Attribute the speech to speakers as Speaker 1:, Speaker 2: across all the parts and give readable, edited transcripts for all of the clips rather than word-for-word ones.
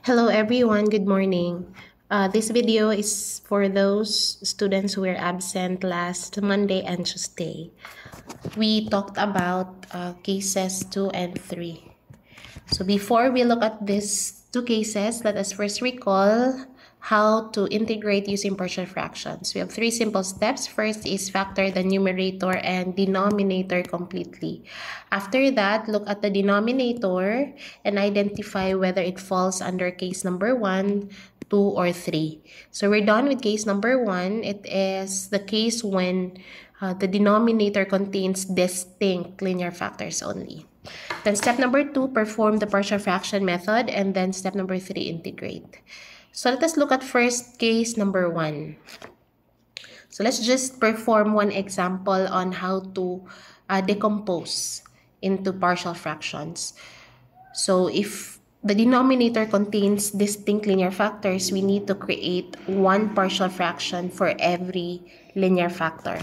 Speaker 1: Hello everyone, good morning. This video is for those students who were absent last Monday and Tuesday. We talked about cases 2 and 3. So before we look at these two cases, let us first recall how to integrate using partial fractions. We have three simple steps. First is factor the numerator and denominator completely. After that, look at the denominator and identify whether it falls under case number 1, 2, or 3. So we're done with case number 1. It is the case when the denominator contains distinct linear factors only. Then step number 2, perform the partial fraction method, and then step number 3, integrate. So let us look at first case number 1. So let's just perform one example on how to decompose into partial fractions. So if the denominator contains distinct linear factors, we need to create one partial fraction for every linear factor.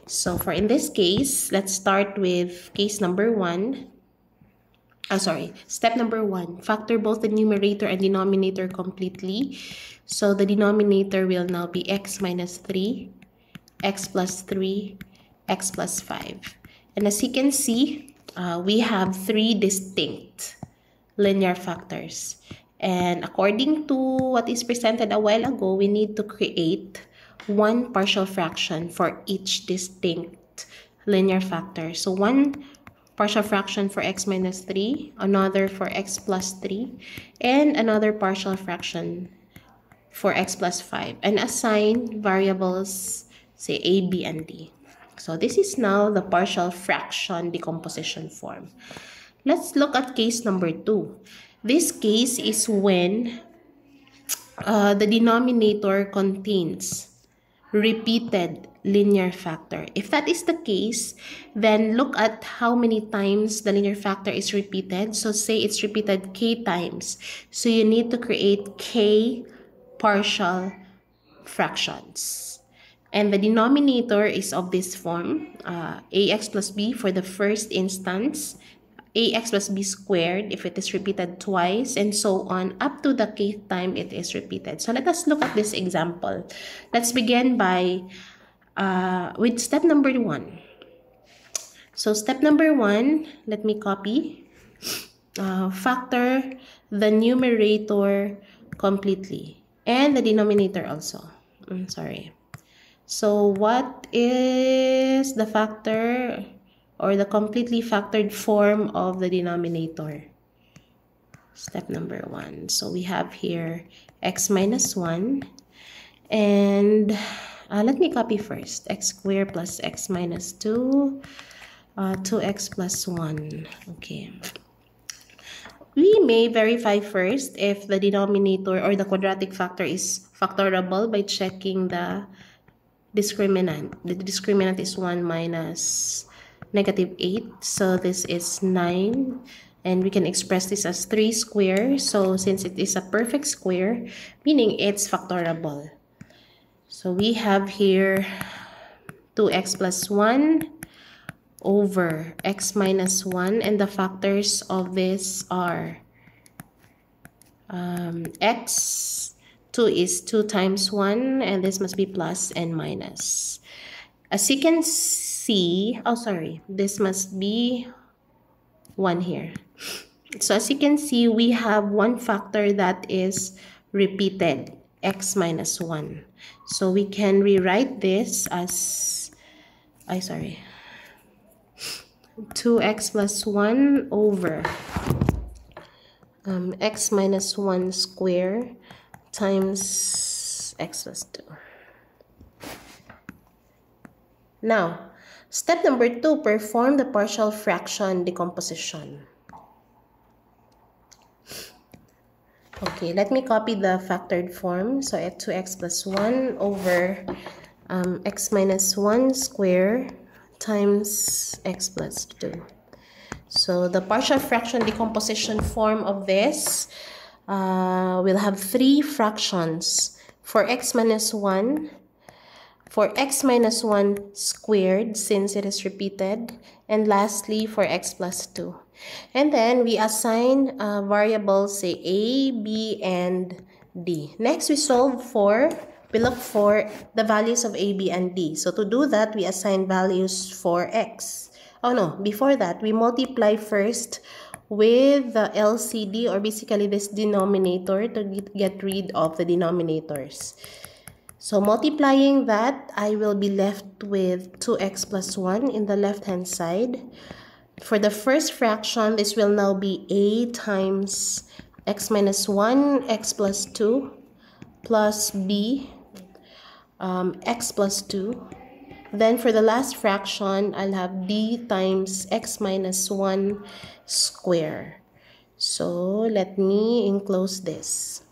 Speaker 1: So for in this case, let's start with case number 1. Step number 1, factor both the numerator and denominator completely. So the denominator will now be x minus 3, x plus 3, x plus 5. And as you can see, we have three distinct linear factors. And according to what is presented a while ago, we need to create one partial fraction for each distinct linear factor. So one partial fraction for x minus 3, another for x plus 3, and another partial fraction for x plus 5, and assign variables, say a, b, and d. So this is now the partial fraction decomposition form. Let's look at case number 2. This case is when the denominator contains repeated linear factor. If that is the case, then look at how many times the linear factor is repeated. So say it's repeated k times. So you need to create k partial fractions. And the denominator is of this form, ax plus b for the first instance, ax plus b squared if it is repeated twice, and so on up to the kth time it is repeated. So let us look at this example. Let's begin by with step number 1. So step number 1, let me copy. Factor the numerator completely and the denominator also. So what is the factor or the completely factored form of the denominator? Step number 1. So we have here x minus 1, and let me copy first. X squared plus x minus 2, 2x plus 1. Okay. We may verify first if the denominator or the quadratic factor is factorable by checking the discriminant. The discriminant is 1 minus negative 8. So this is 9. And we can express this as 3 squared. So since it is a perfect square, meaning it's factorable. So we have here 2x plus 1 over x minus 1. And the factors of this are x. 2 is 2 times 1, and this must be plus and minus. As you can see, this must be 1 here. So as you can see, we have one factor that is repeated, x minus 1. So we can rewrite this as, 2x plus 1 over x minus 1 square times x plus 2. Now, step number 2, perform the partial fraction decomposition. Okay, let me copy the factored form. So at 2x plus 1 over x minus 1 square times x plus 2. So the partial fraction decomposition form of this will have 3 fractions for x minus 1, for x minus 1 squared since it is repeated, and lastly for x plus 2. And then we assign variables, say a, b, and d. Next, we look for the values of a, b, and d. So to do that, we assign values for x. Oh no, before that, we multiply first with the LCD, or basically this denominator, to get rid of the denominators. So multiplying that, I will be left with 2x plus 1 in the left-hand side. For the first fraction, this will now be a times x minus 1, x plus 2, plus b, x plus 2. Then for the last fraction, I'll have d times x minus 1 square. So let me enclose this.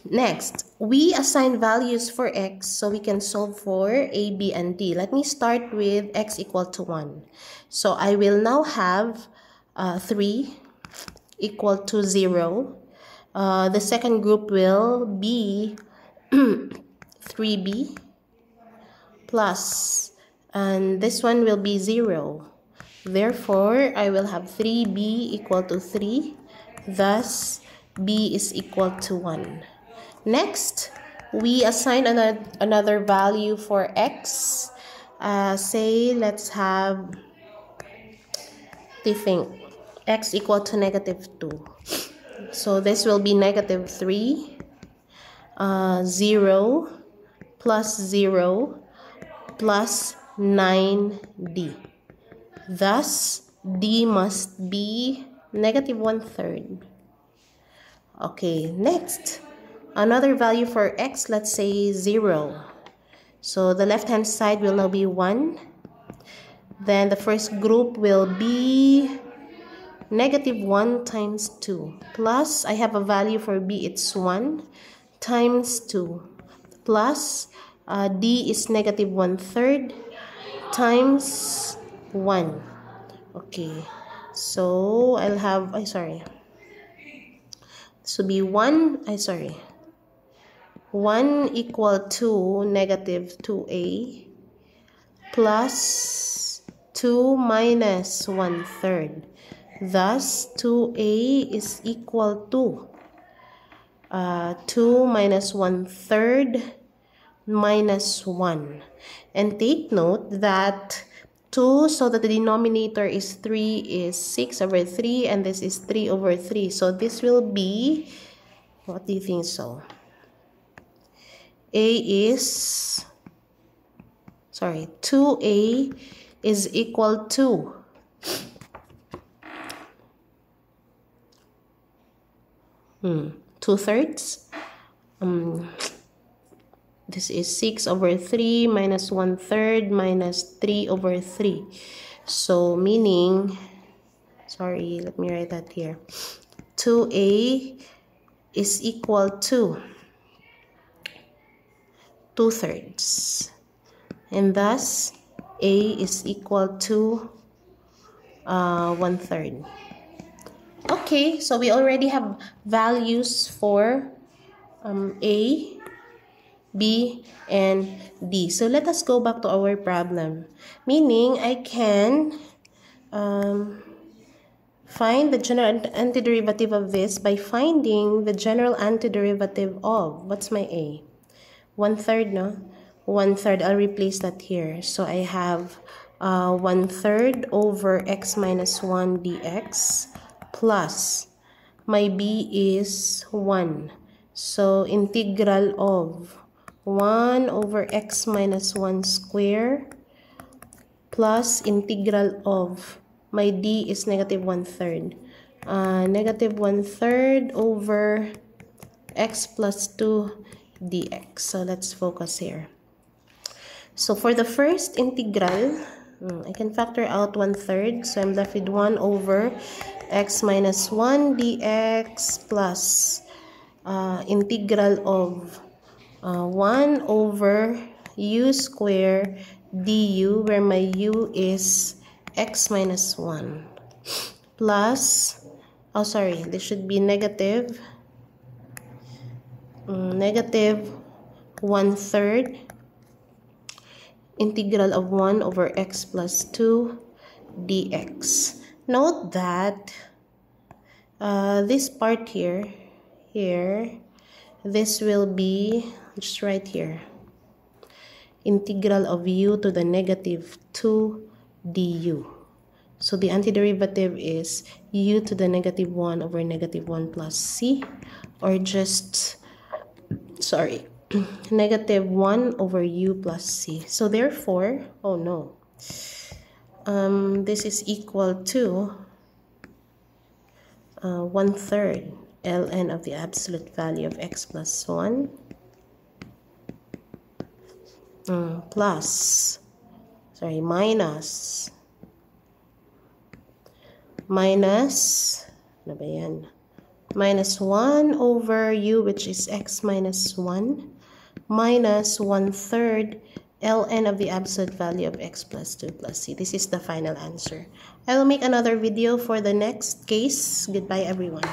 Speaker 1: Next, we assign values for x so we can solve for a, b, and d. Let me start with x equal to 1. So I will now have 3 equal to 0. The second group will be 3b plus, and this one will be 0. Therefore, I will have 3b equal to 3. Thus, b is equal to 1. Next, we assign another value for x. Say, let's have, x equal to negative 2. So this will be negative 3, 0, plus 0, plus 9d. Thus, d must be negative 1/3. Okay, next, another value for x, let's say 0. So the left-hand side will now be 1. Then the first group will be negative 1 times 2. Plus, I have a value for b, it's 1 times 2. Plus, d is negative 1/3 times 1. Okay, so I'll have, this will be 1 equal to negative 2a plus 2 minus 1/3. Thus, 2a is equal to 2 minus 1/3 minus 1. And take note that 2, so that the denominator is 3, is 6 over 3, and this is 3 over 3. So this will be, what do you think so? A is, 2a is equal to 2/3. This is 6 over 3 minus 1/3 minus 3 over 3. So meaning, let me write that here. 2a is equal to 2/3. And thus, a is equal to 1/3. Okay, so we already have values for a, b, and d. So let us go back to our problem. Meaning, I can find the general antiderivative of this by finding the general antiderivative of, what's my a? 1/3, no? 1/3, I'll replace that here. So I have 1/3 over x minus 1 dx plus my b is 1. So integral of 1 over x minus 1 square plus integral of my d is negative 1/3. Negative 1/3 over x plus 2 dx. So let's focus here. So for the first integral, I can factor out 1/3. So I'm left with 1 over x minus 1 dx plus integral of 1 over u square du, where my u is x minus 1, plus, this should be negative 1/3 integral of 1 over x plus 2 dx. Note that this part here, this will be just right here. Integral of u to the negative 2 du. So the antiderivative is u to the negative 1 over negative 1 plus c, or just, sorry, negative 1 over u plus c. So therefore, oh no, this is equal to 1/3 ln of the absolute value of x plus 1 minus ano ba yan? Minus 1 over u, which is x minus 1, minus 1/3 ln of the absolute value of x plus 2 plus c. This is the final answer. I will make another video for the next case. Goodbye, everyone.